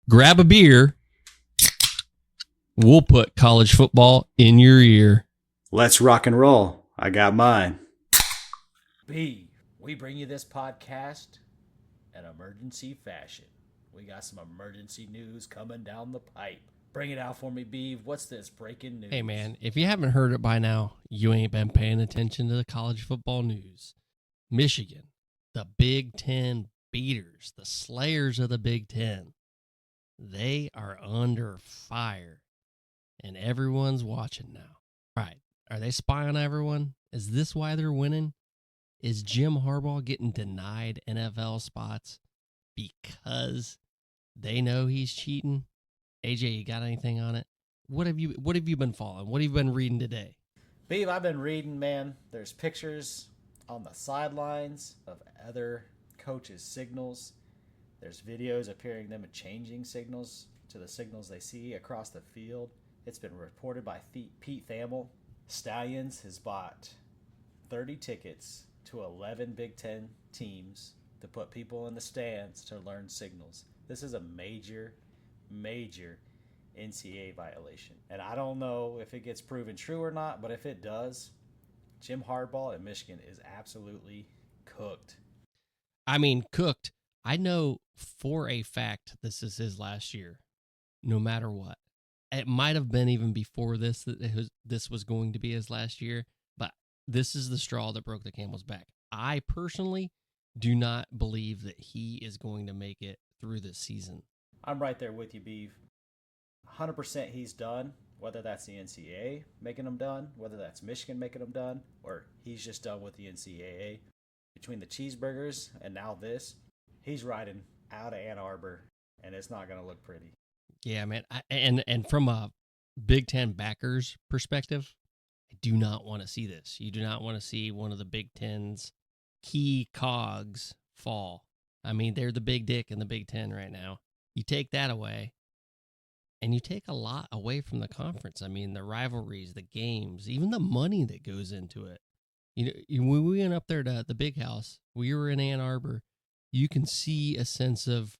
grab a beer. We'll put college football in your ear. Let's rock and roll. I got mine. B, we bring you this podcast in emergency fashion. We got some emergency news coming down the pipe. Bring it out for me, Beeve. What's this breaking news? Hey, man, if you haven't heard it by now, you ain't been paying attention to the college football news. Michigan, the Big Ten beaters, the slayers of the Big Ten, they are under fire, and everyone's watching now. All right, are they spying on everyone? Is this why they're winning? Is Jim Harbaugh getting denied NFL spots because they know he's cheating? AJ, you got anything on it? What have you been following? What have you been reading today? Beeve, I've been reading, man. There's pictures on the sidelines of other coaches' signals. There's videos appearing them changing signals to the signals they see across the field. It's been reported by Pete Thamel. Stallions has bought 30 tickets to 11 Big Ten teams to put people in the stands to learn signals. This is a major NCAA violation. And I don't know if it gets proven true or not, but if it does, Jim Harbaugh at Michigan is absolutely cooked. I mean, cooked. I know for a fact this is his last year, no matter what. It might have been even before this that this was going to be his last year, but this is the straw that broke the camel's back. I personally do not believe that he is going to make it through this season. I'm right there with you, Beeve. 100% he's done, whether that's the NCAA making him done, whether that's Michigan making him done, or he's just done with the NCAA. Between the cheeseburgers and now this, he's riding out of Ann Arbor, and it's not going to look pretty. Yeah, man. And from a Big Ten backers perspective, I do not want to see this. You do not want to see one of the Big Ten's key cogs fall. I mean, they're the big dick in the Big Ten right now. You take that away, and you take a lot away from the conference. I mean, the rivalries, the games, even the money that goes into it. You know, when we went up there to the Big House, we were in Ann Arbor, you can see a sense of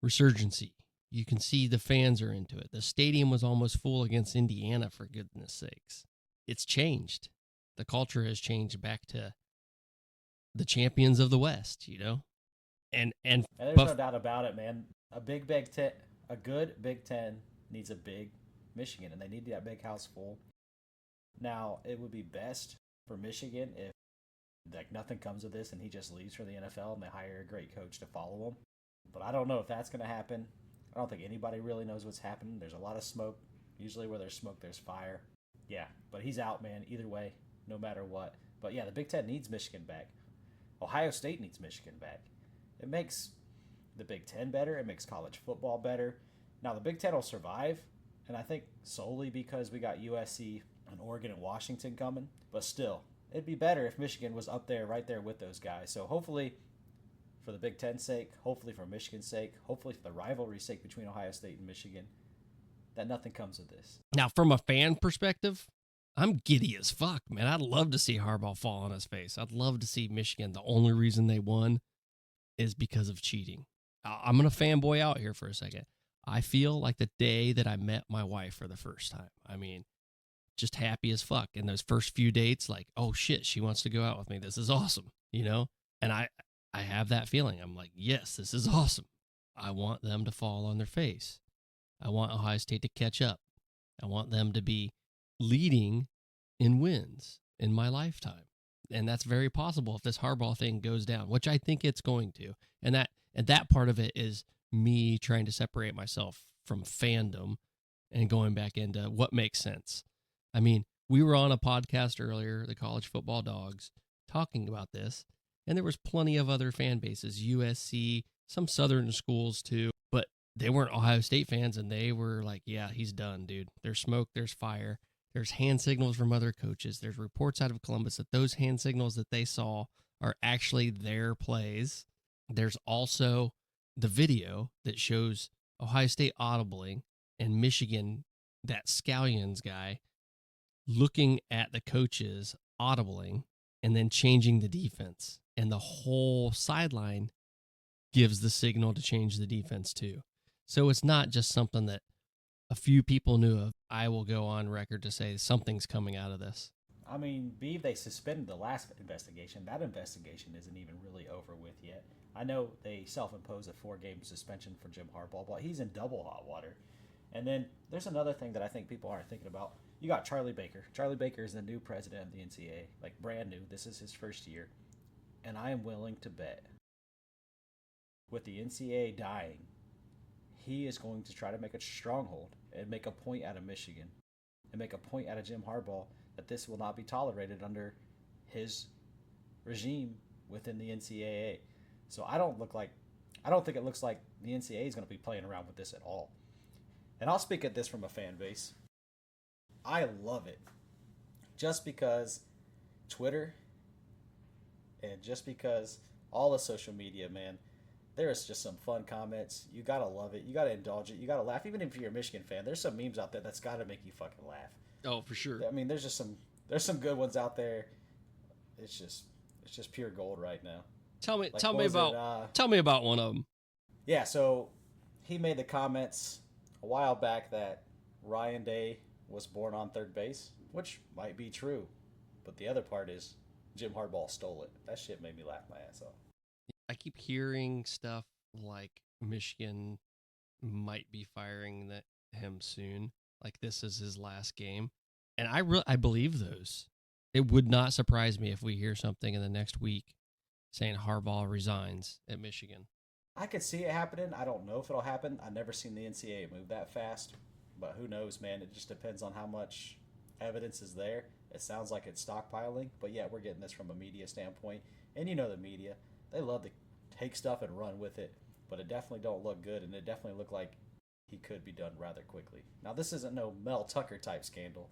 resurgency. You can see the fans are into it. The stadium was almost full against Indiana, for goodness sakes. It's changed. The culture has changed back to the champions of the West, you know? And there's no doubt about it, man. A good Big Ten needs a big Michigan, and they need that big house full. Now, it would be best for Michigan if nothing comes of this and he just leaves for the NFL and they hire a great coach to follow him. But I don't know if that's going to happen. I don't think anybody really knows what's happening. There's a lot of smoke. Usually where there's smoke, there's fire. Yeah, but he's out, man, either way, no matter what. But yeah, the Big Ten needs Michigan back. Ohio State needs Michigan back. It makes the Big Ten better. It makes college football better. Now, the Big Ten will survive, and I think solely because we got USC and Oregon and Washington coming. But still, it'd be better if Michigan was up there, right there with those guys. So hopefully, for the Big Ten's sake, hopefully for Michigan's sake, hopefully for the rivalry's sake between Ohio State and Michigan, that nothing comes of this. Now, from a fan perspective, I'm giddy as fuck, man. I'd love to see Harbaugh fall on his face. I'd love to see Michigan. The only reason they won is because of cheating. I'm going to fanboy out here for a second. I feel like the day that I met my wife for the first time. I mean, just happy as fuck. In those first few dates, like, oh shit, she wants to go out with me. This is awesome, you know? And I have that feeling. I'm like, yes, this is awesome. I want them to fall on their face. I want Ohio State to catch up. I want them to be leading in wins in my lifetime. And that's very possible if this Harbaugh thing goes down, which I think it's going to. And that part of it is me trying to separate myself from fandom and going back into what makes sense. I mean, we were on a podcast earlier, the College Football Dogs, talking about this, and there was plenty of other fan bases, USC, some Southern schools too, but they weren't Ohio State fans, and they were like, yeah, he's done, dude. There's smoke, there's fire. There's hand signals from other coaches. There's reports out of Columbus that those hand signals that they saw are actually their plays. There's also the video that shows Ohio State audibling and Michigan, that Scallions guy, looking at the coaches audibling and then changing the defense. And the whole sideline gives the signal to change the defense too. So it's not just something that a few people knew of. I will go on record to say something's coming out of this. I mean, Beeve, they suspended the last investigation. That investigation isn't even really over with yet. I know they self-imposed a 4-game suspension for Jim Harbaugh, but he's in double hot water. And then there's another thing that I think people aren't thinking about. You got Charlie Baker. Charlie Baker is the new president of the NCAA, like brand new. This is his first year. And I am willing to bet, with the NCAA dying, he is going to try to make a stronghold and make a point out of Michigan and make a point out of Jim Harbaugh that this will not be tolerated under his regime within the NCAA. So I don't think it looks like the NCAA is going to be playing around with this at all. And I'll speak at this from a fan base. I love it. Just because Twitter and just because all the social media, man, there is just some fun comments. You gotta love it. You gotta indulge it. You gotta laugh. Even if you're a Michigan fan, there's some memes out there that's gotta make you fucking laugh. Oh, for sure. I mean, there's some good ones out there. It's just pure gold right now. Tell me about one of them. Yeah, so he made the comments a while back that Ryan Day was born on third base, which might be true, but the other part is Jim Harbaugh stole it. That shit made me laugh my ass off. I keep hearing stuff like Michigan might be firing him soon. Like this is his last game. And I believe those. It would not surprise me if we hear something in the next week saying Harbaugh resigns at Michigan. I could see it happening. I don't know if it'll happen. I've never seen the NCAA move that fast. But who knows, man? It just depends on how much evidence is there. It sounds like it's stockpiling. But yeah, we're getting this from a media standpoint. And you know the media. They love to take stuff and run with it, but it definitely don't look good, and it definitely looked like he could be done rather quickly. Now, this isn't no Mel Tucker type scandal,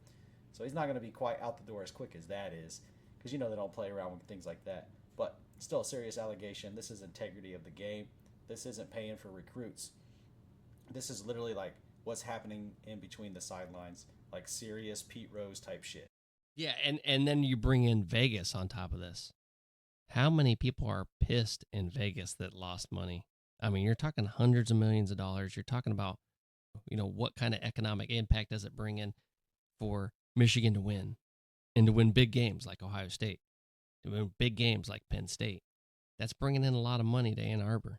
so he's not going to be quite out the door as quick as that is, because you know they don't play around with things like that. But still a serious allegation. This is integrity of the game. This isn't paying for recruits. This is literally like what's happening in between the sidelines, like serious Pete Rose type shit. Yeah, and then you bring in Vegas on top of this. How many people are pissed in Vegas that lost money? I mean, you're talking hundreds of millions of dollars. You're talking about, what kind of economic impact does it bring in for Michigan to win and to win big games like Ohio State, to win big games like Penn State? That's bringing in a lot of money to Ann Arbor.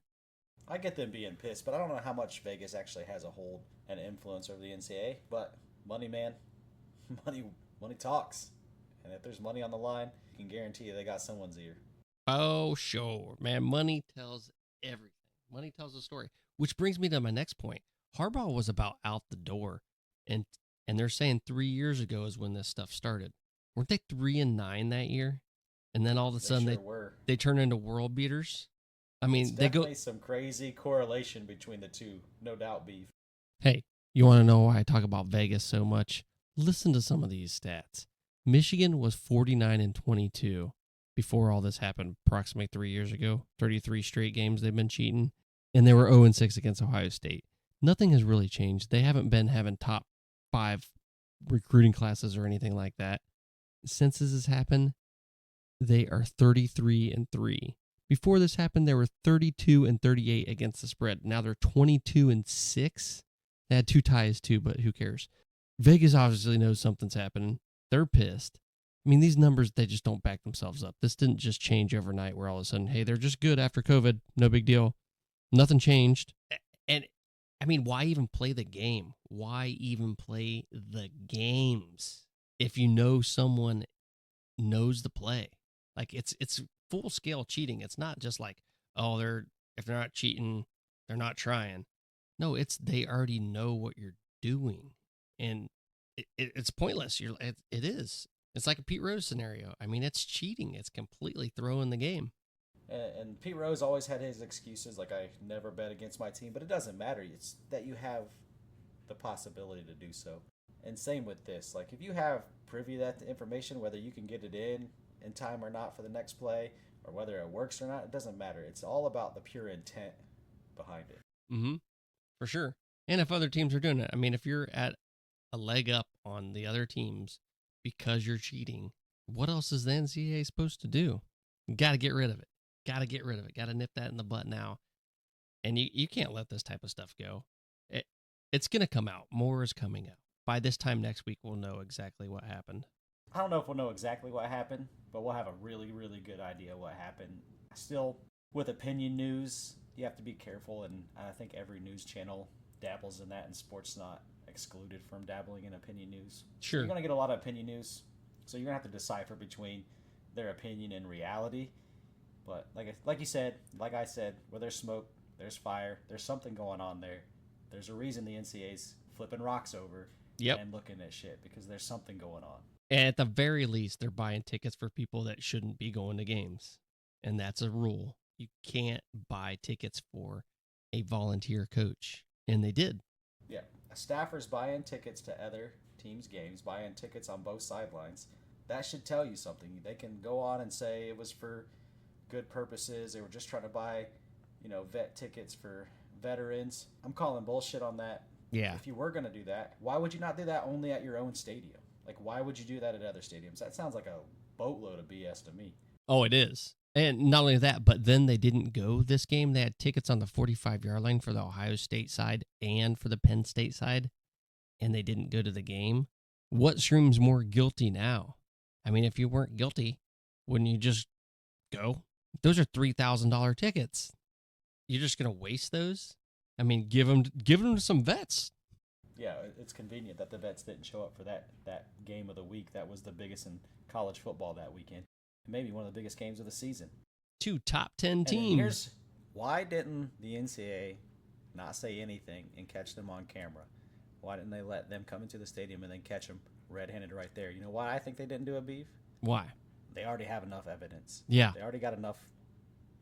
I get them being pissed, but I don't know how much Vegas actually has a hold and influence over the NCAA. But money, man, money talks. And if there's money on the line, you can guarantee you they got someone's ear. Oh, sure, man. Money tells everything. Money tells the story, which brings me to my next point. Harbaugh was about out the door, and they're saying 3 years ago is when this stuff started. Weren't they 3-9 that year? And then all of a sudden they turn into world beaters. I mean, it's they go some crazy correlation between the two, no doubt, Beef. Hey, you want to know why I talk about Vegas so much? Listen to some of these stats. Michigan was 49-22 before all this happened, approximately 3 years ago. 33 straight games they've been cheating, and they were 0-6 against Ohio State. Nothing has really changed. They haven't been having top 5 recruiting classes or anything like that. Since this has happened, they are 33-3. Before this happened, they were 32-38 against the spread. Now they're 22-6. They had 2 ties too, but who cares? Vegas obviously knows something's happening. They're pissed. I mean, these numbers, they just don't back themselves up. This didn't just change overnight where all of a sudden, hey, they're just good after COVID. No big deal. Nothing changed. And, I mean, why even play the game? Why even play the games if you know someone knows the play? Like, it's full-scale cheating. It's not just like, oh, if they're not cheating, they're not trying. No, they already know what you're doing. And it's pointless. It is. It's like a Pete Rose scenario. I mean, it's cheating. It's completely throwing the game. And Pete Rose always had his excuses, like I never bet against my team, but it doesn't matter. It's that you have the possibility to do so. And same with this. Like if you have privy to that information, whether you can get it in time or not for the next play, or whether it works or not, it doesn't matter. It's all about the pure intent behind it. Mm-hmm. For sure. And if other teams are doing it, I mean, if you're at a leg up on the other teams because you're cheating, what else is the NCAA supposed to do? You got to get rid of it. Got to get rid of it. Got to nip that in the butt now. And you can't let this type of stuff go. It's going to come out. More is coming out. By this time next week, we'll know exactly what happened. I don't know if we'll know exactly what happened, but we'll have a really, really good idea what happened. Still, with opinion news, you have to be careful, and I think every news channel dabbles in that, and sports not excluded from dabbling in opinion news. Sure. You're going to get a lot of opinion news, so you're going to have to decipher between their opinion and reality. But like you said, like I said, where there's smoke, there's fire. There's something going on there. There's a reason the NCAA's flipping rocks over and looking at shit, because there's something going on. And at the very least, they're buying tickets for people that shouldn't be going to games. And that's a rule. You can't buy tickets for a volunteer coach. And they did. Yeah. Staffers buying tickets to other teams' games, buying tickets on both sidelines. That should tell you something. They can go on and say it was for good purposes. They were just trying to buy, vet tickets for veterans. I'm calling bullshit on that. Yeah. If you were going to do that, why would you not do that only at your own stadium? Like, why would you do that at other stadiums? That sounds like a boatload of BS to me. Oh, it is. And not only that, but then they didn't go this game. They had tickets on the 45-yard line for the Ohio State side and for the Penn State side, and they didn't go to the game. What screams more guilty now? I mean, if you weren't guilty, wouldn't you just go? Those are $3,000 tickets. You're just going to waste those? I mean, give them to some vets. Yeah, it's convenient that the vets didn't show up for that game of the week. That was the biggest in college football that weekend. Maybe one of the biggest games of the season. 2 top 10 teams. And here's why didn't the NCAA not say anything and catch them on camera? Why didn't they let them come into the stadium and then catch them red-handed right there? You know why I think they didn't do it, Beef? Why? They already have enough evidence. Yeah. They already got enough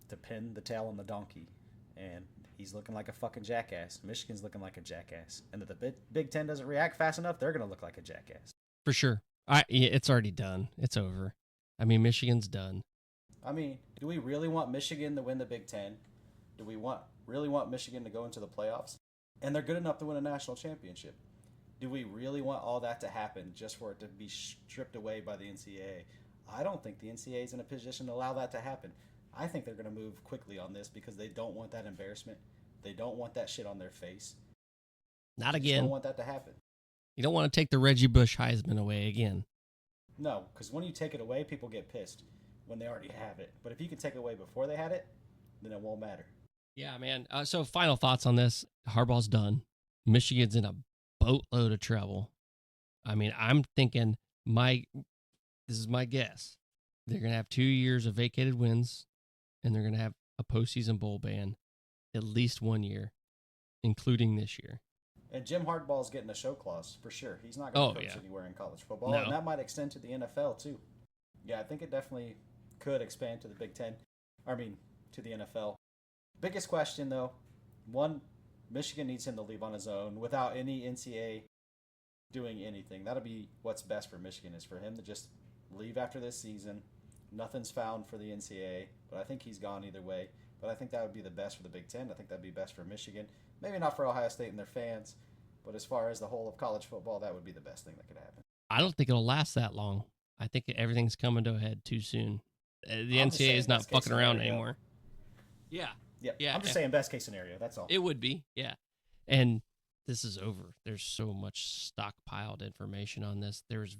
to pin the tail on the donkey. And he's looking like a fucking jackass. Michigan's looking like a jackass. And if the Big Ten doesn't react fast enough, they're going to look like a jackass. For sure. It's already done. It's over. I mean, Michigan's done. I mean, do we really want Michigan to win the Big Ten? Do we really want Michigan to go into the playoffs? And they're good enough to win a national championship. Do we really want all that to happen just for it to be stripped away by the NCAA? I don't think the NCAA is in a position to allow that to happen. I think they're going to move quickly on this because they don't want that embarrassment. They don't want that shit on their face. Not They again. don't want that to happen. You don't want to take the Reggie Bush Heisman away again. No, because when you take it away, people get pissed when they already have it. But if you can take it away before they had it, then it won't matter. Yeah, man. So final thoughts on this. Harbaugh's done. Michigan's in a boatload of trouble. I mean, I'm thinking this is my guess. They're going to have 2 years of vacated wins, and they're going to have a postseason bowl ban at least 1 year, including this year. And Jim Harbaugh's getting a show clause for sure. He's not going to coach anywhere in college football. No. And that might extend to the NFL too. Yeah, I think it definitely could expand to the Big Ten. To the NFL. Biggest question though, one, Michigan needs him to leave on his own without any NCAA doing anything. That'll be what's best for Michigan, is for him to just leave after this season. Nothing's found for the NCAA, but I think he's gone either way. But I think that would be the best for the Big Ten. I think that'd be best for Michigan. Maybe not for Ohio State and their fans, but as far as the whole of college football, that would be the best thing that could happen. I don't think it'll last that long. I think everything's coming to a head too soon. The I'm just NCAA saying is not best case fucking around scenario. anymore. Yeah. Yeah, I'm just saying best case scenario. That's all. It would be, yeah. And this is over. There's so much stockpiled information on this. There's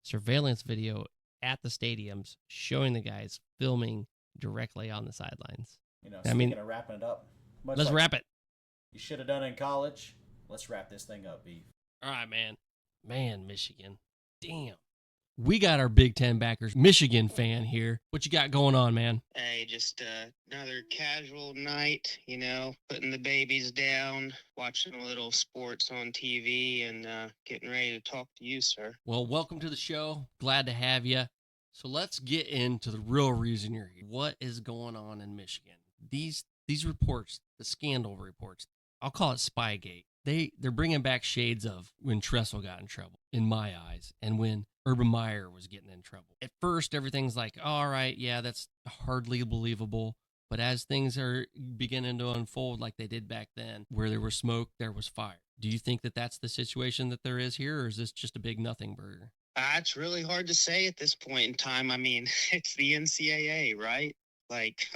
surveillance video at the stadiums showing the guys filming directly on the sidelines. Speaking of wrapping it up, let's wrap it. You should have done it in college. Let's wrap this thing up, Beef. All right, man. Man, Michigan. Damn. We got our Big Ten backers, Michigan fan here. What you got going on, man? Hey, just another casual night, putting the babies down, watching a little sports on TV, and getting ready to talk to you, sir. Well, welcome to the show. Glad to have you. So let's get into the real reason you're here. What is going on in Michigan? These reports, the scandal reports, I'll call it Spygate. They're bringing back shades of when Tressel got in trouble, in my eyes, and when Urban Meyer was getting in trouble. At first, everything's like, all right, yeah, that's hardly believable. But as things are beginning to unfold like they did back then, where there was smoke, there was fire. Do you think that that's the situation that there is here, or is this just a big nothing burger? It's really hard to say at this point in time. I mean, it's the NCAA, right? Like,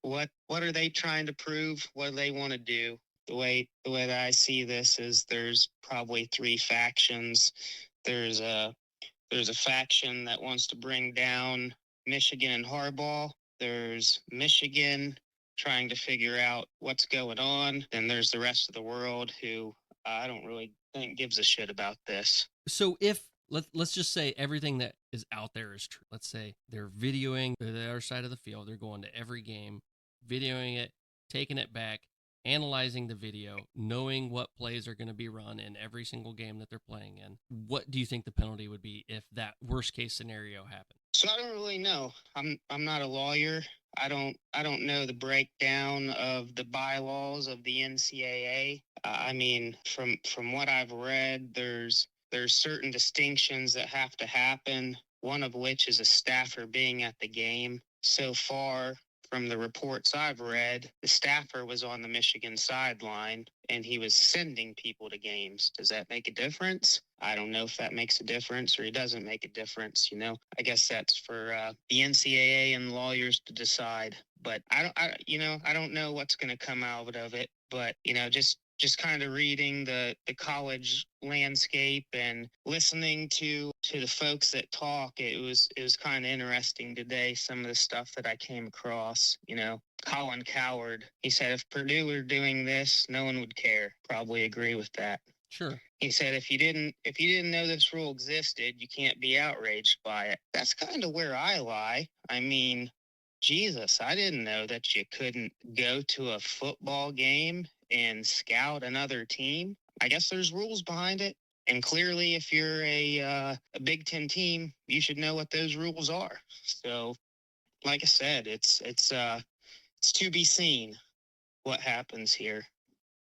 what are they trying to prove? What do they want to do? the way that I see this is there's probably three factions. There's a faction that wants to bring down Michigan and Harbaugh. There's Michigan trying to figure out what's going on. Then there's the rest of the world who I don't really think gives a shit about this. So if let's just say everything that is out there is true. Let's say they're videoing the other side of the field. They're going to every game, videoing it, taking it back, analyzing the video, knowing what plays are going to be run in every single game that they're playing in. What do you think the penalty would be if that worst case scenario happened? So I don't really know. I'm not a lawyer. I don't know the breakdown of the bylaws of the NCAA. I mean, from what I've read, there's certain distinctions that have to happen. One of which is a staffer being at the game. So far, from the reports I've read, the staffer was on the Michigan sideline and he was sending people to games. Does that make a difference? I don't know if that makes a difference or it doesn't make a difference. I guess that's for the NCAA and lawyers to decide. But I don't know what's going to come out of it. But just kind of reading the college landscape and listening to the folks that talk, it was kind of interesting today, some of the stuff that I came across. Colin Coward, he said if Purdue were doing this, no one would care. Probably agree with that. Sure. He said if you didn't know this rule existed, you can't be outraged by it. That's kind of where I lie. I mean, Jesus, I didn't know that you couldn't go to a football game and scout another team. I guess there's rules behind it. And clearly, if you're a Big Ten team, you should know what those rules are. So, like I said, it's to be seen what happens here.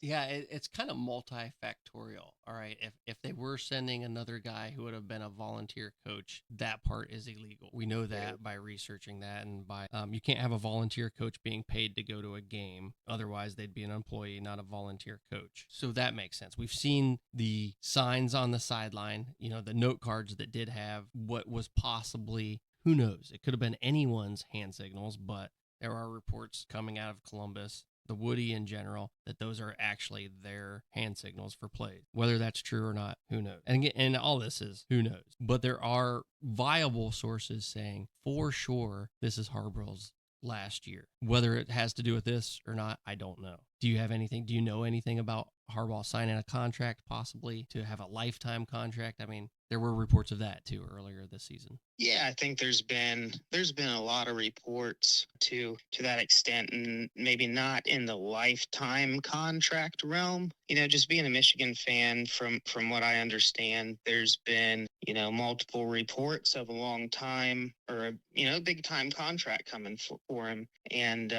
Yeah, it's kind of multifactorial. All right, if they were sending another guy who would have been a volunteer coach, that part is illegal. We know that by researching that, and by you can't have a volunteer coach being paid to go to a game. Otherwise, they'd be an employee, not a volunteer coach. So that makes sense. We've seen the signs on the sideline, the note cards that did have what was possibly, who knows, it could have been anyone's hand signals, but there are reports coming out of Columbus, the Woody in general, that those are actually their hand signals for plays. Whether that's true or not, who knows? And all this is who knows. But there are viable sources saying for sure this is Harbaugh's last year. Whether it has to do with this or not, I don't know. Do you know anything about Harbaugh signing a contract, possibly to have a lifetime contract? I mean, there were reports of that too earlier this season. Yeah, I think there's been a lot of reports to that extent, and maybe not in the lifetime contract realm. Just being a Michigan fan, from what I understand, there's been multiple reports of a long time or a big time contract coming for him, and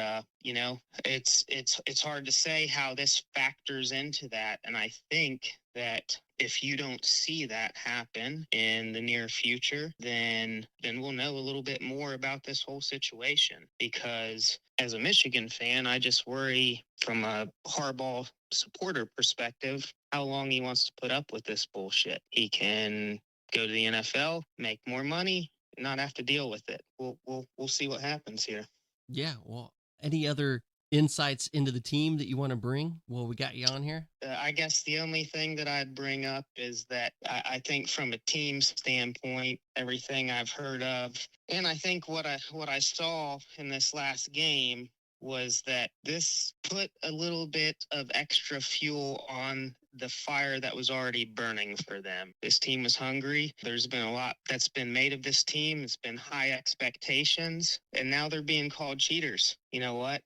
it's hard to say how this factors into that, and I think that if you don't see that happen in the near future, then we'll know a little bit more about this whole situation. Because as a Michigan fan, I just worry from a Harbaugh supporter perspective, how long he wants to put up with this bullshit. He can go to the NFL, make more money, and not have to deal with it. We'll see what happens here. Yeah, well, any other insights into the team that you want to bring? Well, we got you on here. I guess the only thing that I'd bring up is that I think from a team standpoint, everything I've heard of, and I think what I saw in this last game was that this put a little bit of extra fuel on the fire that was already burning for them. This team was hungry. There's been a lot that's been made of this team. It's been high expectations, and now they're being called cheaters. You know what?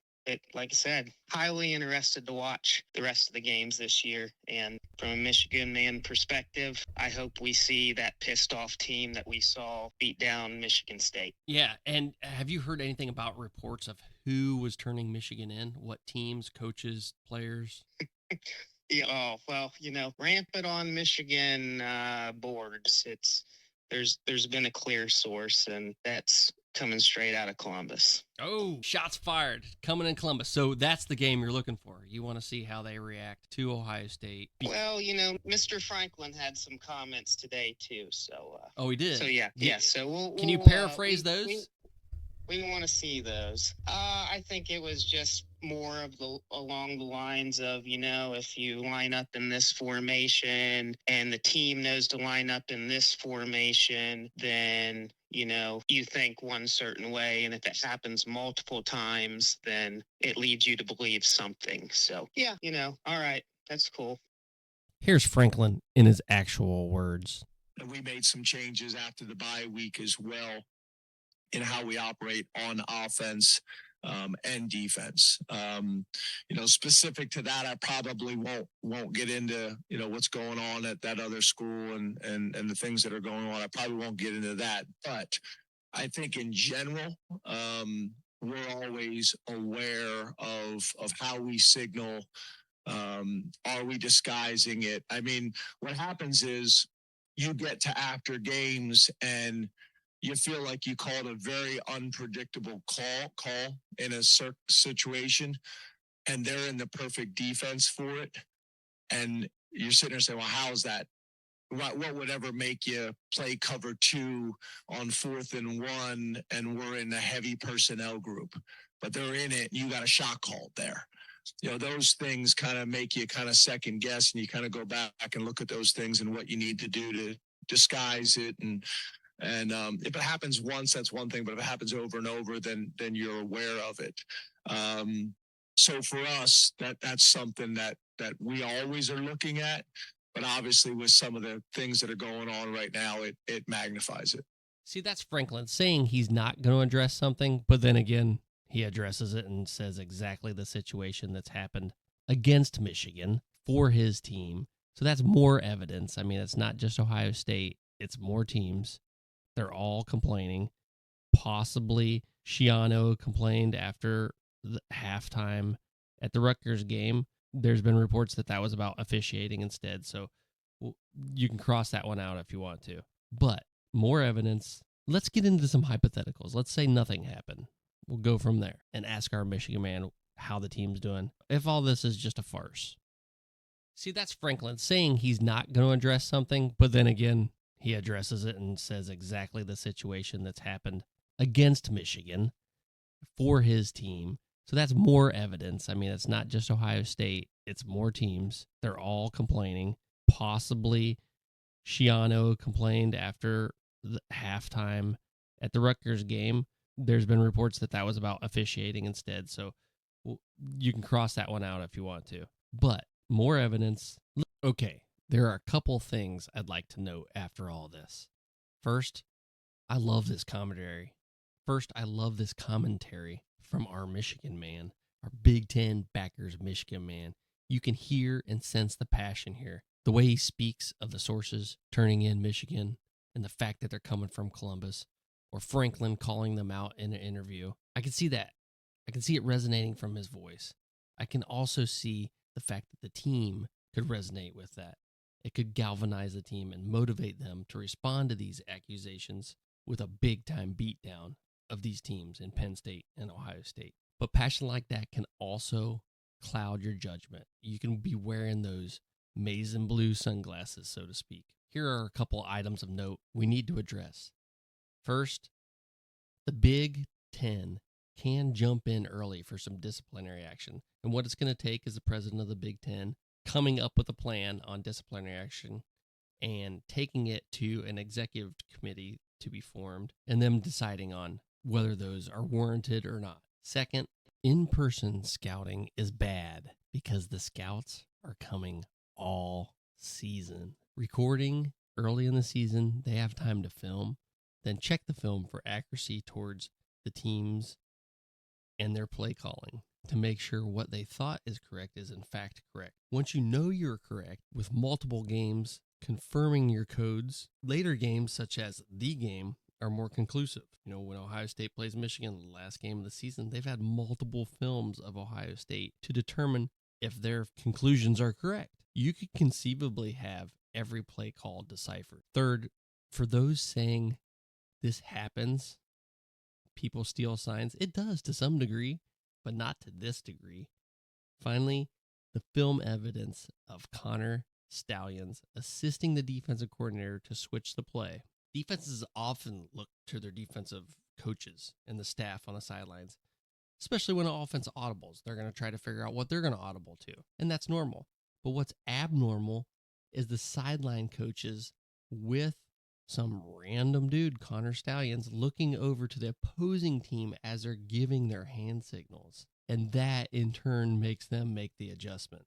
Like I said, highly interested to watch the rest of the games this year. And from a Michigan man perspective, I hope we see that pissed off team that we saw beat down Michigan State. Yeah, and have you heard anything about reports of who was turning Michigan in? What teams, coaches, players? Yeah, oh, well, ramp it on Michigan boards. There's been a clear source, and that's coming straight out of Columbus. Oh, shots fired coming in Columbus. So that's the game you're looking for. You want to see how they react to Ohio State. Well, Mr. Franklin had some comments today too. So. Oh, he did. So yeah. So Can you paraphrase those? We want to see those. I think it was just more of the along the lines of, if you line up in this formation and the team knows to line up in this formation, then you think one certain way, and if it happens multiple times, then it leads you to believe something. So yeah, all right, that's cool. Here's Franklin in his actual words. And we made some changes after the bye week as well in how we operate on offense and defense. Specific to that, I probably won't get into what's going on at that other school and the things that are going on. I probably won't get into that, but I think in general, we're always aware of how we signal. Are we disguising it? I mean, what happens is you get to after games and you feel like you called a very unpredictable call in a situation, and they're in the perfect defense for it. And you're sitting there saying, well, how's that? What would ever make you play cover 2 on 4th and 1 and we're in a heavy personnel group, but they're in it and you got a shot called there. Those things kind of make you kind of second guess, and you kind of go back and look at those things and what you need to do to disguise it. And if it happens once, that's one thing, but if it happens over and over, then you're aware of it. So for us, that's something that we always are looking at, but obviously with some of the things that are going on right now, it magnifies it. See, that's Franklin saying he's not going to address something, but then again, he addresses it and says exactly the situation that's happened against Michigan for his team. So that's more evidence. I mean, it's not just Ohio State. It's more teams. They're all complaining. Possibly Schiano complained after the halftime at the Rutgers game. There's been reports that was about officiating instead. So you can cross that one out if you want to. But more evidence. Let's get into some hypotheticals. Let's say nothing happened. We'll go from there and ask our Michigan man how the team's doing, if all this is just a farce. See, that's Franklin saying he's not going to address something, but then again, he addresses it and says exactly the situation that's happened against Michigan for his team. So that's more evidence. I mean, it's not just Ohio State. It's more teams. They're all complaining. Possibly Schiano complained after the halftime at the Rutgers game. There's been reports that was about officiating instead. So you can cross that one out if you want to. But more evidence. Okay, there are a couple things I'd like to note after all this. First, I love this commentary. From our Michigan man, our Big Ten backers Michigan man. You can hear and sense the passion here. The way he speaks of the sources turning in Michigan and the fact that they're coming from Columbus, or Franklin calling them out in an interview. I can see that. I can see it resonating from his voice. I can also see the fact that the team could resonate with that. It could galvanize the team and motivate them to respond to these accusations with a big-time beatdown of these teams in Penn State and Ohio State. But passion like that can also cloud your judgment. You can be wearing those maize and blue sunglasses, so to speak. Here are a couple items of note we need to address. First, the Big Ten can jump in early for some disciplinary action. And what it's going to take is the president of the Big Ten coming up with a plan on disciplinary action and taking it to an executive committee to be formed and them deciding on whether those are warranted or not. Second, in-person scouting is bad because the scouts are coming all season. Recording early in the season, they have time to film. Then check the film for accuracy towards the teams and their play calling to make sure what they thought is correct is in fact correct. Once you know you're correct, with multiple games confirming your codes, later games such as the game are more conclusive. When Ohio State plays Michigan, the last game of the season, they've had multiple films of Ohio State to determine if their conclusions are correct. You could conceivably have every play call deciphered. Third, for those saying this happens, people steal signs, it does to some degree, but not to this degree. Finally, the film evidence of Connor Stalions assisting the defensive coordinator to switch the play. Defenses often look to their defensive coaches and the staff on the sidelines especially when an offense audibles. They're going to try to figure out what they're going to audible to, and that's normal. But what's abnormal is the sideline coaches with some random dude, Connor Stallions, looking over to the opposing team as they're giving their hand signals. And that, in turn, makes them make the adjustment.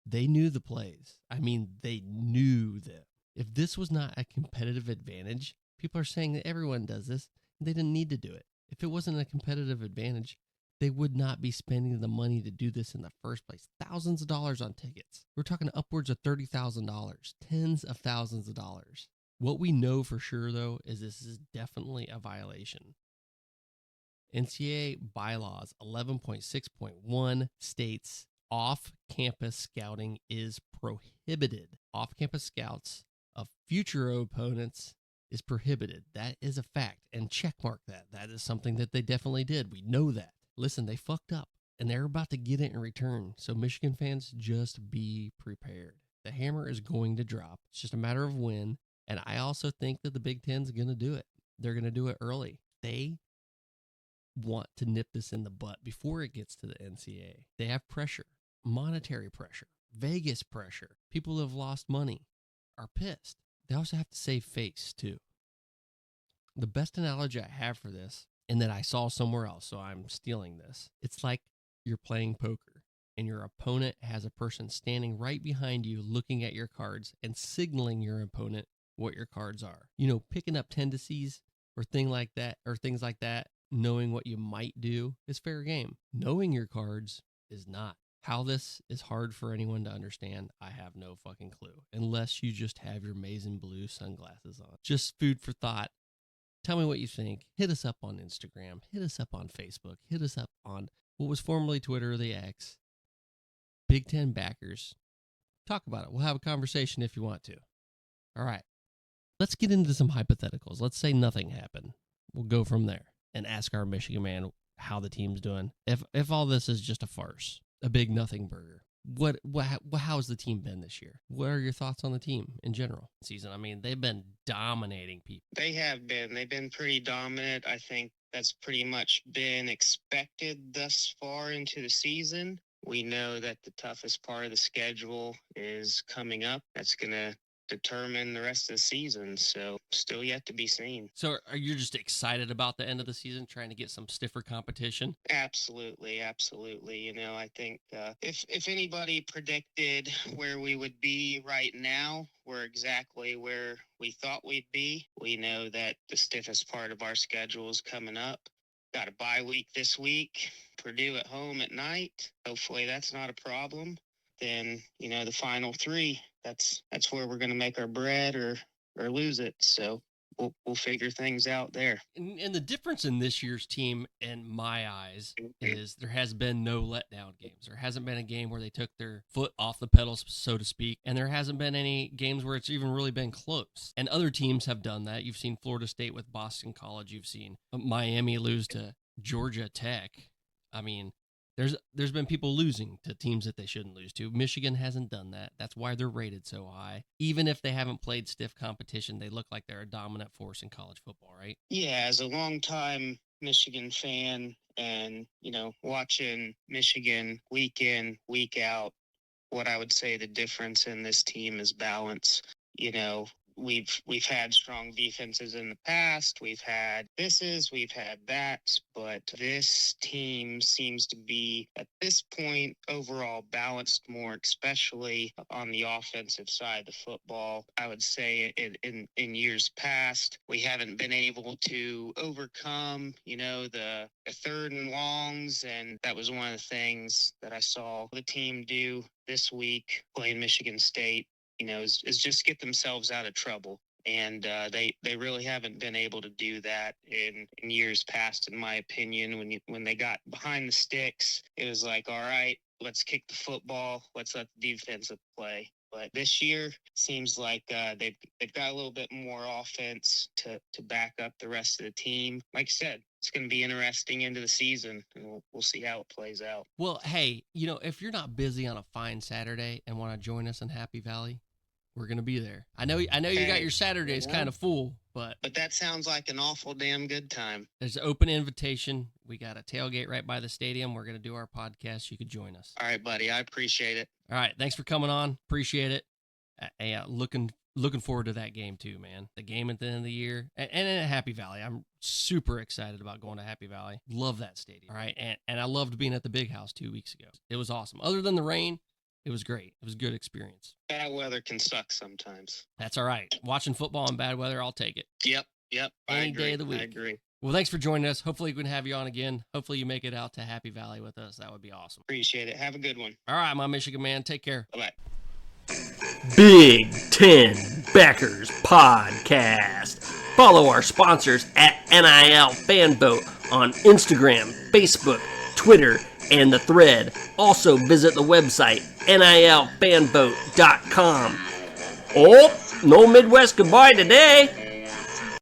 They knew the plays. I mean, they knew them. If this was not a competitive advantage, people are saying that everyone does this, and they didn't need to do it. If it wasn't a competitive advantage, they would not be spending the money to do this in the first place. Thousands of dollars on tickets. We're talking upwards of $30,000, tens of thousands of dollars. What we know for sure, though, is this is definitely a violation. NCAA bylaws 11.6.1 states off-campus scouting is prohibited. Off-campus scouts of future opponents is prohibited. That is a fact. And checkmark that. That is something that they definitely did. We know that. Listen, they fucked up, and they're about to get it in return. So Michigan fans, just be prepared. The hammer is going to drop. It's just a matter of when. And I also think that the Big Ten's going to do it. They're going to do it early. They want to nip this in the butt before it gets to the NCAA. They have pressure, monetary pressure, Vegas pressure. People who have lost money are pissed. They also have to save face, too. The best analogy I have for this, and that I saw somewhere else, so I'm stealing this, it's like you're playing poker, and your opponent has a person standing right behind you looking at your cards and signaling your opponent what your cards are. You know, picking up tendencies or things like that, knowing what you might do is fair game. Knowing your cards is not. How this is hard for anyone to understand, I have no fucking clue, unless you just have your maize and blue sunglasses on. Just food for thought. Tell me what you think. Hit us up on Instagram. Hit us up on Facebook. Hit us up on what was formerly Twitter, the X. Big Ten backers. Talk about it. We'll have a conversation if you want to. All right. Let's get into some hypotheticals. Let's say nothing happened. We'll go from there and ask our Michigan man how the team's doing. If all this is just a farce, a big nothing burger, how's the team been this year? What are your thoughts on the team in general season? I mean, they've been dominating people. They have been. They've been pretty dominant. I think that's pretty much been expected thus far into the season. We know that the toughest part of the schedule is coming up. That's going to determine the rest of the season, so still yet to be seen. So are you just excited about the end of the season, trying to get some stiffer competition? Absolutely. You know, I think if anybody predicted where we would be right now, we're exactly where we thought we'd be. We know that the stiffest part of our schedule is coming up. Got a bye week this week, Purdue at home at night. Hopefully that's not a problem. Then, you know, the final three, that's where we're going to make our bread or lose it. So we'll figure things out there. And the difference in this year's team, in my eyes, is there has been no letdown games. There hasn't been a game where they took their foot off the pedal, so to speak, and there hasn't been any games where it's even really been close. And other teams have done that. You've seen Florida State with Boston College. You've seen Miami lose to Georgia Tech. I mean, there's been people losing to teams that they shouldn't lose to. Michigan hasn't done that. That's why they're rated so high. Even if they haven't played stiff competition, they look like they're a dominant force in college football, right? Yeah, as a longtime Michigan fan and, you know, watching Michigan week in, week out, what I would say the difference in this team is balance. You know, we've had strong defenses in the past. We've had thises, we've had that, but this team seems to be at this point overall balanced more, especially on the offensive side of the football. I would say in years past, we haven't been able to overcome, you know, the third and longs, and that was one of the things that I saw the team do this week playing Michigan State. You know, is just get themselves out of trouble. And they really haven't been able to do that in years past, in my opinion. When they got behind the sticks, it was like, all right, let's kick the football. Let's let the defense play. But this year seems like they've got a little bit more offense to back up the rest of the team. Like I said, it's going to be interesting into the season, and we'll see how it plays out. Well, hey, you know, if you're not busy on a fine Saturday and want to join us in Happy Valley, We're gonna be there. I know you got your Saturdays kind of full, but that sounds like an awful damn good time. there's an open invitation. We got a tailgate right by the stadium. We're gonna do our podcast. You could join us. All right, buddy. I appreciate it. All right, thanks for coming on. Appreciate it. Looking forward to that game too, man. The game at the end of the year, and in Happy Valley. I'm super excited about going to Happy Valley. Love that stadium. All right, and I loved being at the Big House 2 weeks ago. It was awesome. Other than the rain, it was great. It was a good experience. Bad weather can suck sometimes. That's all right. Watching football in bad weather, I'll take it. Yep. I Any agree. day of the week. I agree. Well, thanks for joining us. Hopefully we can have you on again. Hopefully you make it out to Happy Valley with us. That would be awesome. Appreciate it. Have a good one. All right, my Michigan man. Take care. Bye-bye. Big Ten Backers Podcast. Follow our sponsors at NIL Fanboat on Instagram, Facebook, Twitter, and the Thread. Also visit the website nilfanboat.com. Oh, no Midwest goodbye today.